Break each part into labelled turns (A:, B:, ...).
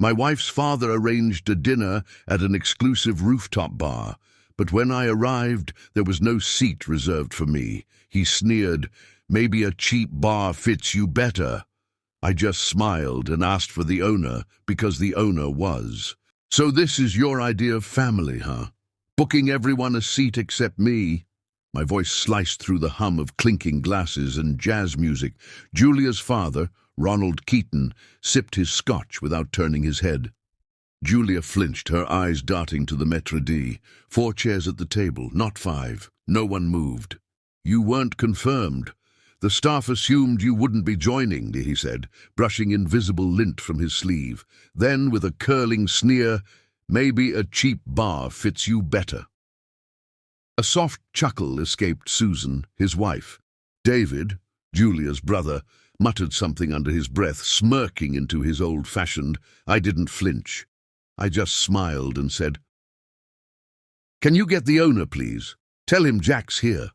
A: My wife's father arranged a dinner at an exclusive rooftop bar, but when I arrived, there was no seat reserved for me. He sneered, "Maybe a cheap bar fits you better." I just smiled and asked for the owner, because the owner was. "So this is your idea of family, huh? Booking everyone a seat except me?" My voice sliced through the hum of clinking glasses and jazz music. Julia's father, Ronald Keaton, sipped his scotch without turning his head. Julia flinched, her eyes darting to the maître d'. 4 chairs at the table, not 5. No one moved. "You weren't confirmed. The staff assumed you wouldn't be joining," he said, brushing invisible lint from his sleeve. Then, with a curling sneer, "Maybe a cheap bar fits you better." A soft chuckle escaped Susan, his wife. David, Julia's brother, muttered something under his breath, smirking into his old-fashioned. I didn't flinch. I just smiled and said, "Can you get the owner, please? Tell him Jack's here."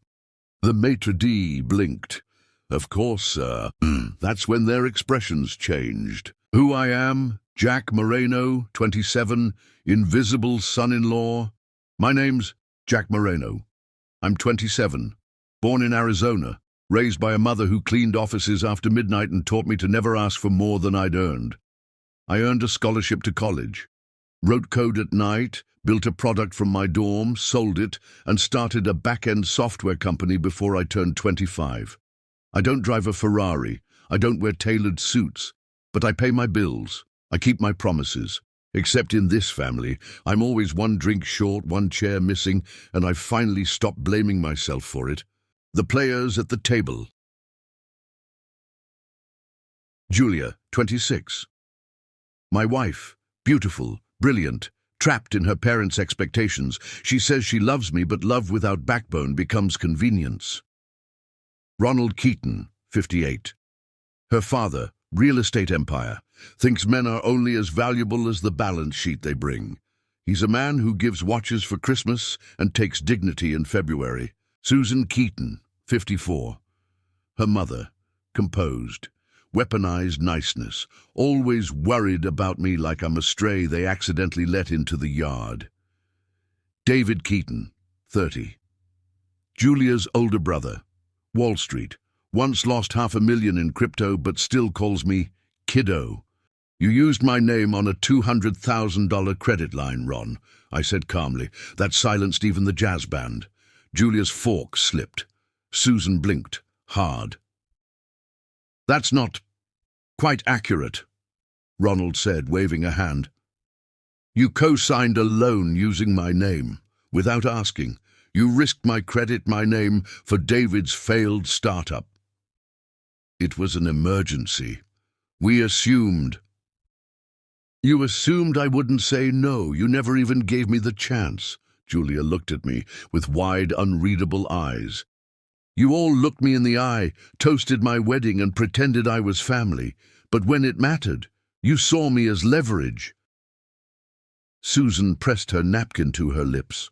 A: The maitre d' blinked. "Of course, sir." That's when their expressions changed. "Who I am? Jack Moreno, 27, invisible son-in-law. My name's Jack Moreno. I'm 27, born in Arizona, raised by a mother who cleaned offices after midnight and taught me to never ask for more than I'd earned. I earned a scholarship to college, wrote code at night, built a product from my dorm, sold it, and started a back-end software company before I turned 25. I don't drive a Ferrari, I don't wear tailored suits, but I pay my bills, I keep my promises. Except in this family, I'm always 1 drink short, 1 chair missing, and I've finally stopped blaming myself for it. The players at the table. Julia, 26. My wife, beautiful, brilliant, trapped in her parents' expectations. She says she loves me, but love without backbone becomes convenience. Ronald Keaton, 58. Her father, real estate empire, thinks men are only as valuable as the balance sheet they bring. He's a man who gives watches for Christmas and takes dignity in February. Susan Keaton, 54. Her mother, composed, weaponized niceness, always worried about me like I'm a stray they accidentally let into the yard. David Keaton, 30. Julia's older brother, Wall Street, once lost $500,000 in crypto but still calls me kiddo. "You used my name on a $200,000 credit line, Ron," I said calmly. That silenced even the jazz band. Julia's fork slipped. Susan blinked, hard. "That's not quite accurate," Ronald said, waving a hand. "You co-signed a loan using my name, without asking. You risked my credit, my name, for David's failed startup. It was an emergency. We assumed." "You assumed I wouldn't say no. You never even gave me the chance." Julia looked at me with wide, unreadable eyes. "You all looked me in the eye, toasted my wedding and pretended I was family. But when it mattered, you saw me as leverage." Susan pressed her napkin to her lips.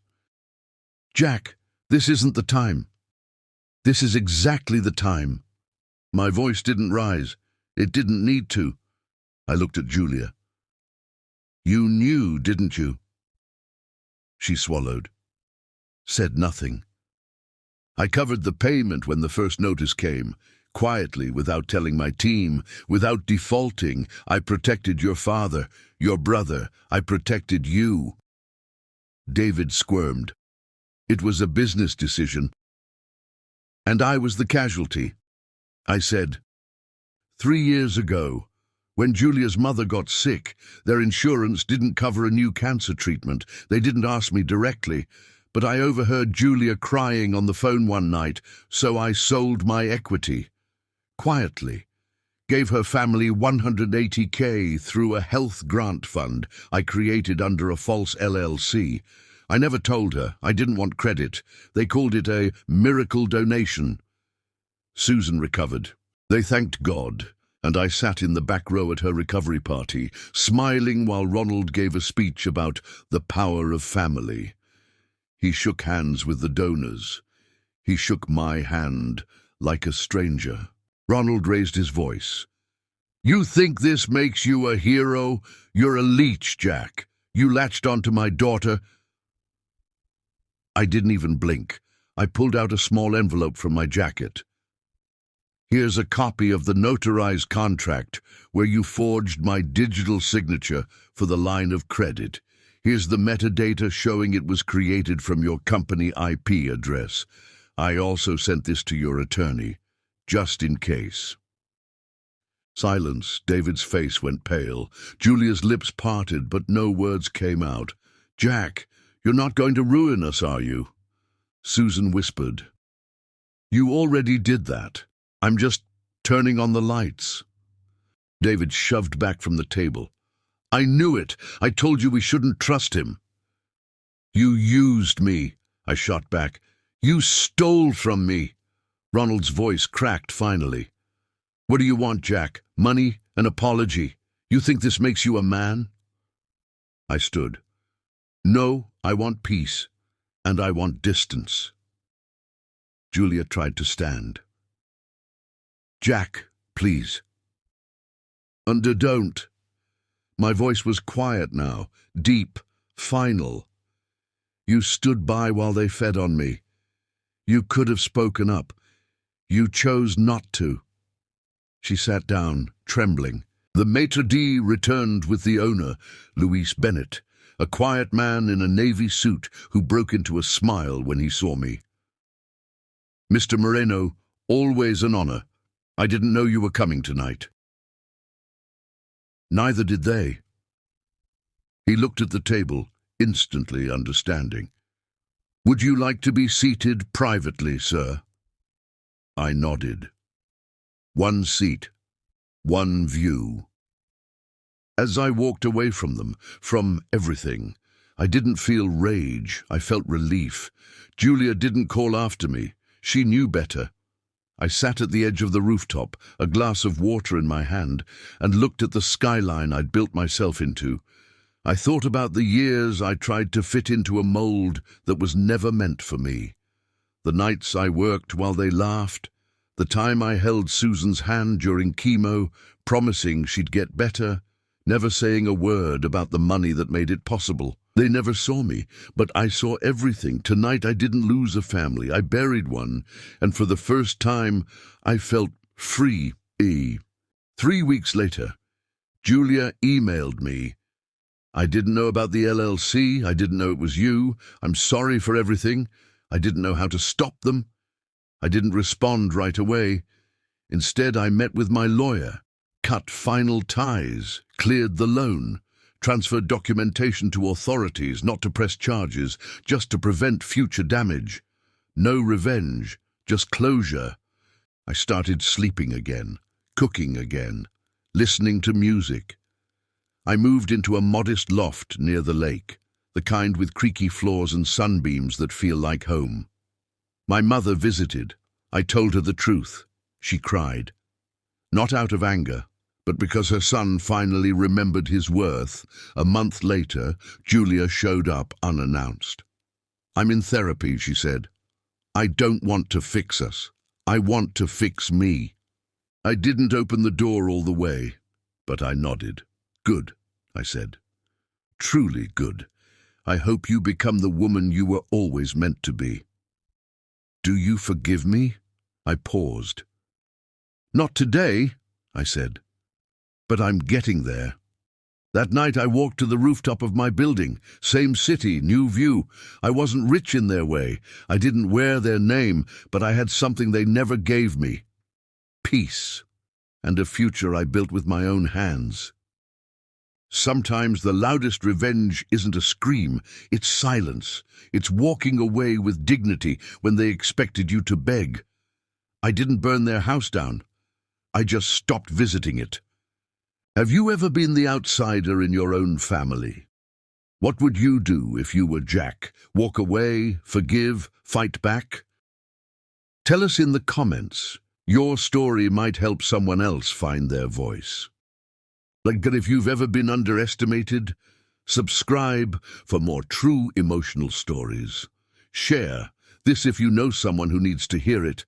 A: "Jack, this isn't the time. This is exactly the time." My voice didn't rise. It didn't need to. I looked at Julia. "You knew, didn't you?" She swallowed. Said nothing. "I covered the payment when the first notice came. Quietly, without telling my team, without defaulting. I protected your father, your brother. I protected you." David squirmed. "It was a business decision. And I was the casualty." I said, 3 years ago, when Julia's mother got sick, their insurance didn't cover a new cancer treatment. They didn't ask me directly, but I overheard Julia crying on the phone one night, so I sold my equity. Quietly. Gave her family $180K through a health grant fund I created under a false LLC. I never told her. I didn't want credit. They called it a miracle donation. Susan recovered. They thanked God, and I sat in the back row at her recovery party, smiling while Ronald gave a speech about the power of family. He shook hands with the donors. He shook my hand like a stranger. Ronald raised his voice. You think this makes you a hero? You're a leech, Jack. You latched onto my daughter. I didn't even blink. I pulled out a small envelope from my jacket. Here's a copy of the notarized contract where you forged my digital signature for the line of credit. Here's the metadata showing it was created from your company IP address. I also sent this to your attorney, just in case. Silence. David's face went pale. Julia's lips parted, but no words came out. Jack, you're not going to ruin us, are you? Susan whispered. You already did that. I'm just turning on the lights. David shoved back from the table. I knew it. I told you we shouldn't trust him. You used me, I shot back. You stole from me. Ronald's voice cracked finally. What do you want, Jack? Money? An apology? You think this makes you a man? I stood. No, I want peace, and I want distance. Julia tried to stand. Jack, please. Don't. My voice was quiet now, deep, final. You stood by while they fed on me. You could have spoken up. You chose not to. She sat down, trembling. The maitre d' returned with the owner, Luis Bennett, a quiet man in a navy suit who broke into a smile when he saw me. Mr. Moreno, always an honor. I didn't know you were coming tonight. Neither did they. He looked at the table, instantly understanding. Would you like to be seated privately, sir? I nodded. One seat, one view. As I walked away from them, from everything, I didn't feel rage, I felt relief. Julia didn't call after me. She knew better. I sat at the edge of the rooftop, a glass of water in my hand, and looked at the skyline I'd built myself into. I thought about the years I tried to fit into a mold that was never meant for me. The nights I worked while they laughed, the time I held Susan's hand during chemo, promising she'd get better, never saying a word about the money that made it possible. They never saw me, but I saw everything. Tonight I didn't lose a family, I buried one, and for the first time I felt free. 3 weeks later, Julia emailed me. I didn't know about the LLC, I didn't know it was you. I'm sorry for everything. I didn't know how to stop them. I didn't respond right away. Instead, I met with my lawyer, cut final ties, cleared the loan, transferred documentation to authorities, not to press charges, just to prevent future damage. No revenge, just closure. I started sleeping again, cooking again, listening to music. I moved into a modest loft near the lake, the kind with creaky floors and sunbeams that feel like home. My mother visited. I told her the truth. She cried. Not out of anger, but because her son finally remembered his worth. A month later, Julia showed up unannounced. I'm in therapy, she said. I don't want to fix us. I want to fix me. I didn't open the door all the way, but I nodded. Good, I said. Truly good. I hope you become the woman you were always meant to be. Do you forgive me? I paused. Not today, I said. But I'm getting there. That night I walked to the rooftop of my building. Same city, new view. I wasn't rich in their way. I didn't wear their name, but I had something they never gave me. Peace. And a future I built with my own hands. Sometimes the loudest revenge isn't a scream, it's silence. It's walking away with dignity when they expected you to beg. I didn't burn their house down. I just stopped visiting it. Have you ever been the outsider in your own family? What would you do if you were Jack? Walk away, forgive, fight back? Tell us in the comments. Your story might help someone else find their voice. If you've ever been underestimated, subscribe for more true emotional stories. Share this if you know someone who needs to hear it.